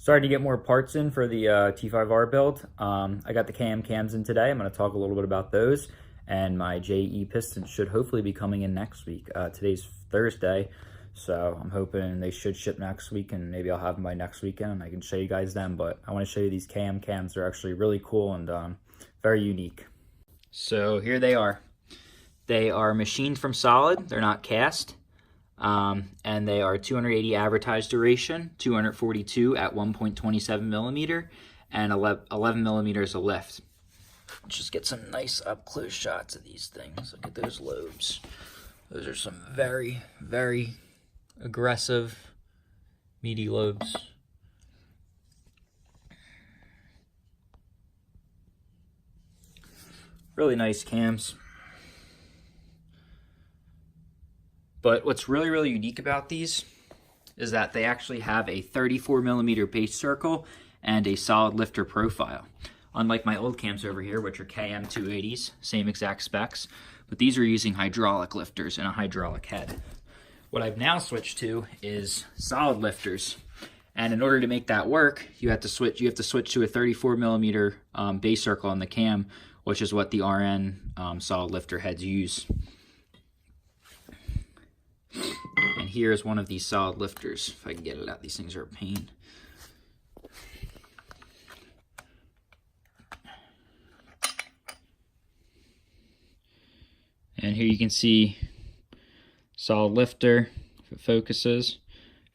Starting to get more parts in for the T5R build. I got the CAMS in today. I'm going to talk a little bit about those. And my JE pistons should hopefully be coming in next week. Today's Thursday, so I'm hoping they should ship next week, and maybe I'll have them by next weekend and I can show you guys them. But I want to show you these CAMS. They're actually really cool and very unique. So here they are. They are machined from solid. They're not cast. And they are 280 advertised duration, 242 at 1.27 millimeter, and 11 millimeters of lift. Let's just get some nice up close shots of these things. Look at those lobes. Those are some very, very aggressive, meaty lobes. Really nice cams. But what's really, really unique about these is that they actually have a 34 millimeter base circle and a solid lifter profile. Unlike my old cams over here, which are KM 280s, same exact specs, but these are using hydraulic lifters and a hydraulic head. What I've now switched to is solid lifters. And in order to make that work, you have to switch to a 34 millimeter base circle on the cam, which is what the RN solid lifter heads use. And here's one of these solid lifters. If I can get it out, these things are a pain. And here you can see solid lifter, if it focuses,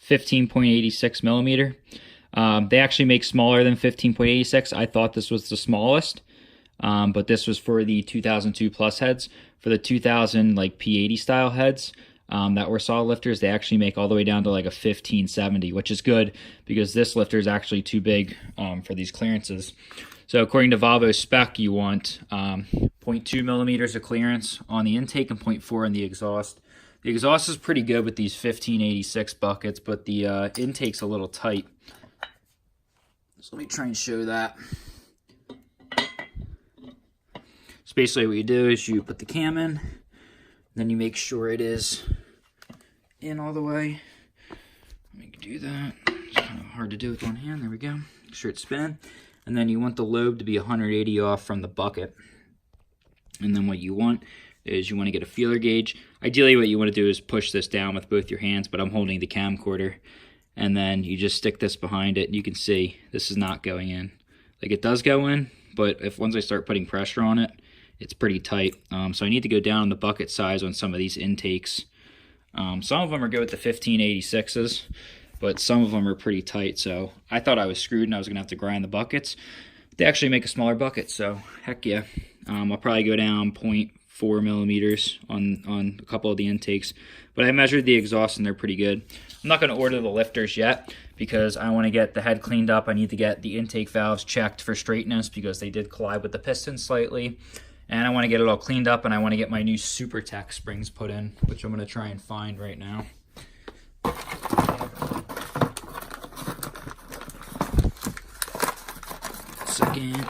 15.86 millimeter. They actually make smaller than 15.86. I thought this was the smallest, but this was for the 2002 plus heads. For the 2000 like P80 style heads that were solid lifters, they actually make all the way down to like a 1570, which is good because this lifter is actually too big for these clearances. So according to VOLVO spec, you want 0.2 millimeters of clearance on the intake and 0.4 on the exhaust. The exhaust is pretty good with these 1586 buckets, but the intake's a little tight. So let me try and show that. So basically what you do is you put the cam in, then you make sure it is in all the way. Let me do that. It's kind of hard to do with one hand. There we go. Make sure it's spinning. And then you want the lobe to be 180 off from the bucket. And then what you want is you want to get a feeler gauge. Ideally what you want to do is push this down with both your hands, but I'm holding the camcorder. And then you just stick this behind it, and you can see this is not going in. Like, it does go in, but once I start putting pressure on it, it's pretty tight. So I need to go down on the bucket size on some of these intakes. Some of them are good with the 1586s, but some of them are pretty tight. So I thought I was screwed and I was going to have to grind the buckets. They actually make a smaller bucket, so heck yeah. I'll probably go down 0.4 millimeters on a couple of the intakes. But I measured the exhaust and they're pretty good. I'm not going to order the lifters yet because I want to get the head cleaned up. I need to get the intake valves checked for straightness because they did collide with the piston slightly. And I want to get it all cleaned up, and I want to get my new Super Tech springs put in, which I'm going to try and find right now. Second.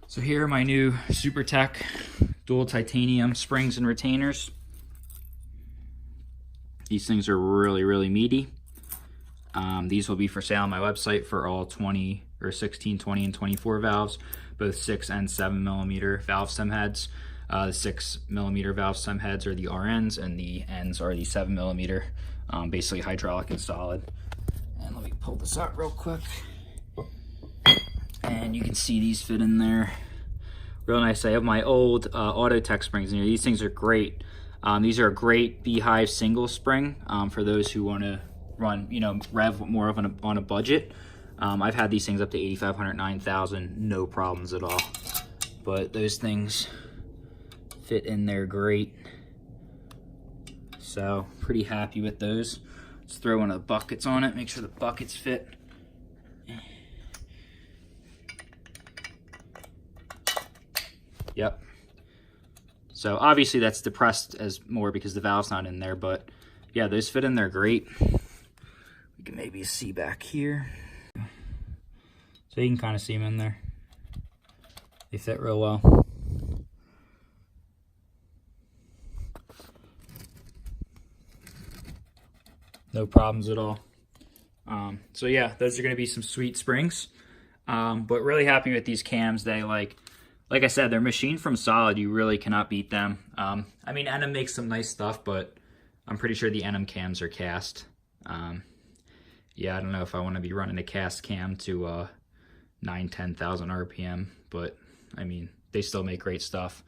So here are my new Super Tech dual titanium springs and retainers. These things are really, really meaty. These will be for sale on my website for all 20 or 16, 20, and 24 valves, both 6 and 7 millimeter valve stem heads. The 6 millimeter valve stem heads are the RNs, and the ends are the 7 millimeter, basically hydraulic and solid. And let me pull this out real quick. And you can see these fit in there real nice. I have my old Auto Tech springs in here. These things are great. These are a great Beehive single spring for those who want to run, rev more of on a budget. I've had these things up to 8,500, 9,000, no problems at all. But those things fit in there great. So pretty happy with those. Let's throw one of the buckets on it, make sure the buckets fit. Yep. So obviously that's depressed as more because the valve's not in there, but yeah, those fit in there great. We can maybe see back here. So you can kind of see them in there. They fit real well. No problems at all. So yeah, those are going to be some sweet springs. But really happy with these cams. They like I said, they're machined from solid. You really cannot beat them. I mean, NM makes some nice stuff, but I'm pretty sure the NM cams are cast. Yeah, I don't know if I want to be running a cast cam to 10,000 RPM, but I mean, they still make great stuff.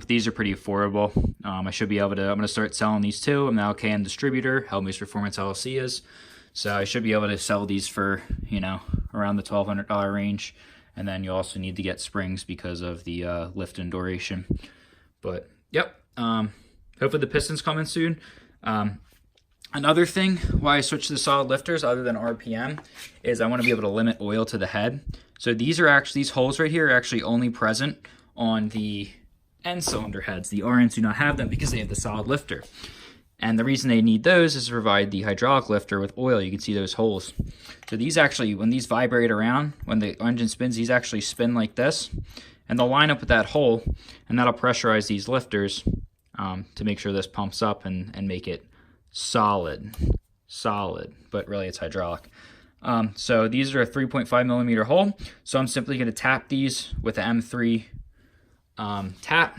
These are pretty affordable. I should be able to, I'm going to start selling these too. I'm now a CAM distributor. Helmets Performance LLC is. So I should be able to sell these for, you know, around the $1,200 range. And then you also need to get springs because of the lift and duration. But, yep. Hopefully the piston's coming soon. Another thing why I switched to solid lifters other than RPM is I want to be able to limit oil to the head. So these holes right here are actually only present on the end cylinder heads. The RNs do not have them because they have the solid lifter. And the reason they need those is to provide the hydraulic lifter with oil. You can see those holes. So these actually, when these vibrate around, when the engine spins, these actually spin like this. And they'll line up with that hole, and that'll pressurize these lifters to make sure this pumps up and make it solid, but really it's hydraulic. So these are a 3.5 millimeter hole. So I'm simply going to tap these with an M3 tap,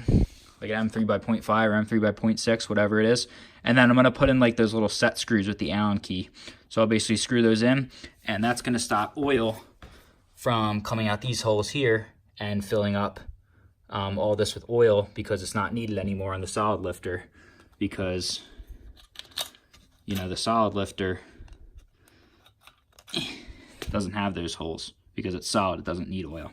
like an M3 by 0.5 or M3 by 0.6, whatever it is. And then I'm going to put in like those little set screws with the Allen key. So I'll basically screw those in, and that's going to stop oil from coming out these holes here and filling up all this with oil, because it's not needed anymore on the solid lifter, because, you know, the solid lifter doesn't have those holes because it's solid. It doesn't need oil.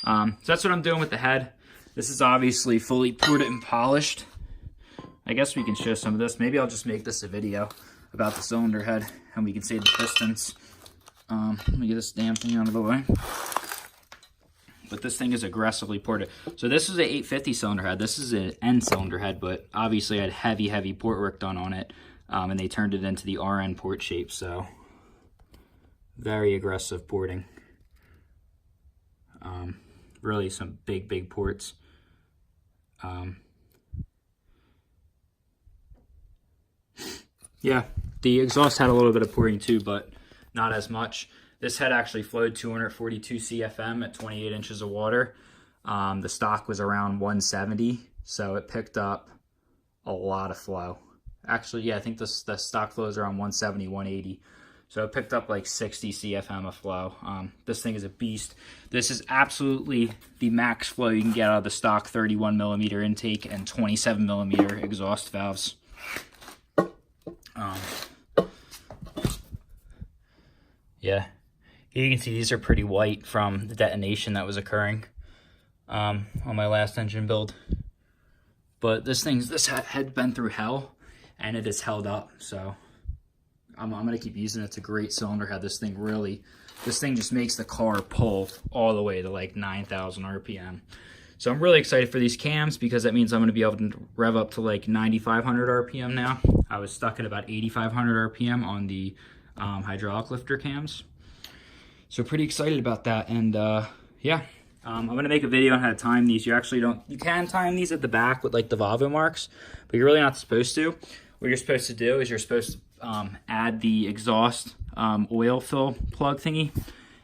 So that's what I'm doing with the head. This is obviously fully ported and polished. I guess we can show some of this. Maybe I'll just make this a video about the cylinder head and we can save the pistons. Let me get this damn thing out of the way. But this thing is aggressively ported. So this is an 850 cylinder head. This is an end cylinder head, but obviously I had heavy port work done on it. And they turned it into the RN port shape. So very aggressive porting. Really some big ports. Yeah, the exhaust had a little bit of porting too, but not as much. This head actually flowed 242 CFM at 28 inches of water. The stock was around 170, so it picked up a lot of flow. Actually, yeah, I think the stock flow is around 170, 180. So it picked up like 60 CFM of flow. This thing is a beast. This is absolutely the max flow you can get out of the stock 31 millimeter intake and 27 millimeter exhaust valves. Yeah, you can see these are pretty white from the detonation that was occurring on my last engine build. But this head's been through hell, and it is held up. So I'm gonna keep using it. It's a great cylinder head. This thing just makes the car pull all the way to like 9,000 RPM. So I'm really excited for these cams because that means I'm gonna be able to rev up to like 9,500 RPM now. I was stuck at about 8,500 RPM on the hydraulic lifter cams. So pretty excited about that. And yeah, I'm gonna make a video on how to time these. You can time these at the back with like the VOLVO marks, but you're really not supposed to. What you're supposed to do is you're supposed to add the exhaust oil fill plug thingy.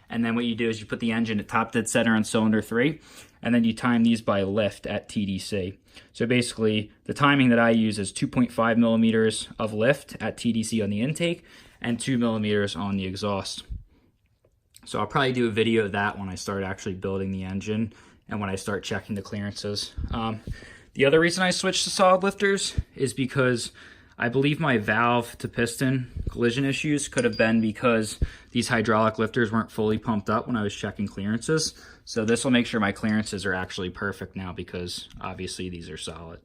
And then what you do is you put the engine at top dead center on cylinder 3, and then you time these by lift at TDC. So basically, the timing that I use is 2.5 millimeters of lift at TDC on the intake and 2 millimeters on the exhaust. So I'll probably do a video of that when I start actually building the engine and when I start checking the clearances. The other reason I switched to solid lifters is because I believe my valve to piston collision issues could have been because these hydraulic lifters weren't fully pumped up when I was checking clearances. So this will make sure my clearances are actually perfect now because obviously these are solid.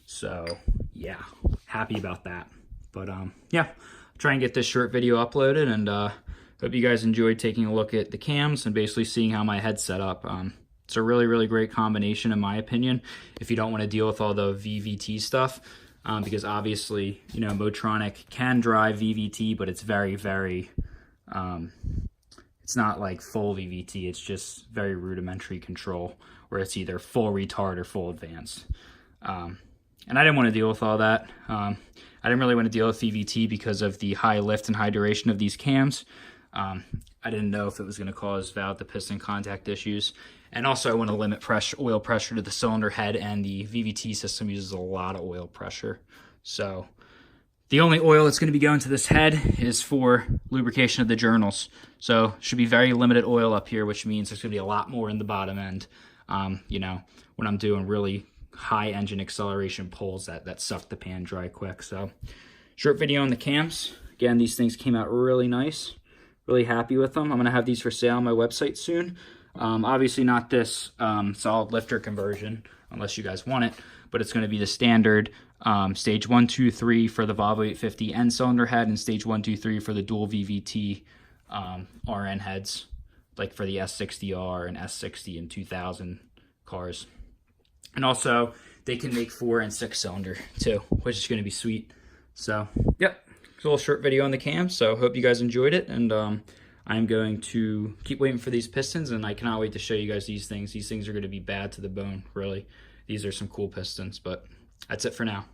So yeah, happy about that. But yeah, try and get this short video uploaded, and hope you guys enjoyed taking a look at the cams and basically seeing how my head's set up. It's a really great combination in my opinion if you don't want to deal with all the VVT stuff. Because obviously, you know, Motronic can drive VVT, but it's very, it's not like full VVT. It's just very rudimentary control, where it's either full retard or full advanced. And I didn't want to deal with all that. I I didn't really want to deal with VVT because of the high lift and high duration of these cams. I didn't know if it was going to cause valve to piston contact issues. And also I want to limit oil pressure to the cylinder head, and the VVT system uses a lot of oil pressure. So the only oil that's going to be going to this head is for lubrication of the journals. So should be very limited oil up here, which means there's going to be a lot more in the bottom end. You know, when I'm doing really high engine acceleration pulls that suck the pan dry quick. So short video on the cams. Again, these things came out really nice. Really happy with them. I'm going to have these for sale on my website soon. Obviously not this solid lifter conversion, unless you guys want it, but it's going to be the standard stage 1, 2, 3 for the VOLVO 850 end cylinder head, and stage 1, 2, 3 for the dual VVT RN heads, like for the S60R and S60 and 2000 cars. And also, they can make 4 and 6 cylinder too, which is going to be sweet. So, yep. It's a little short video on the cam, so hope you guys enjoyed it, and I'm going to keep waiting for these pistons, and I cannot wait to show you guys these things. These things are going to be bad to the bone, really. These are some cool pistons, but that's it for now.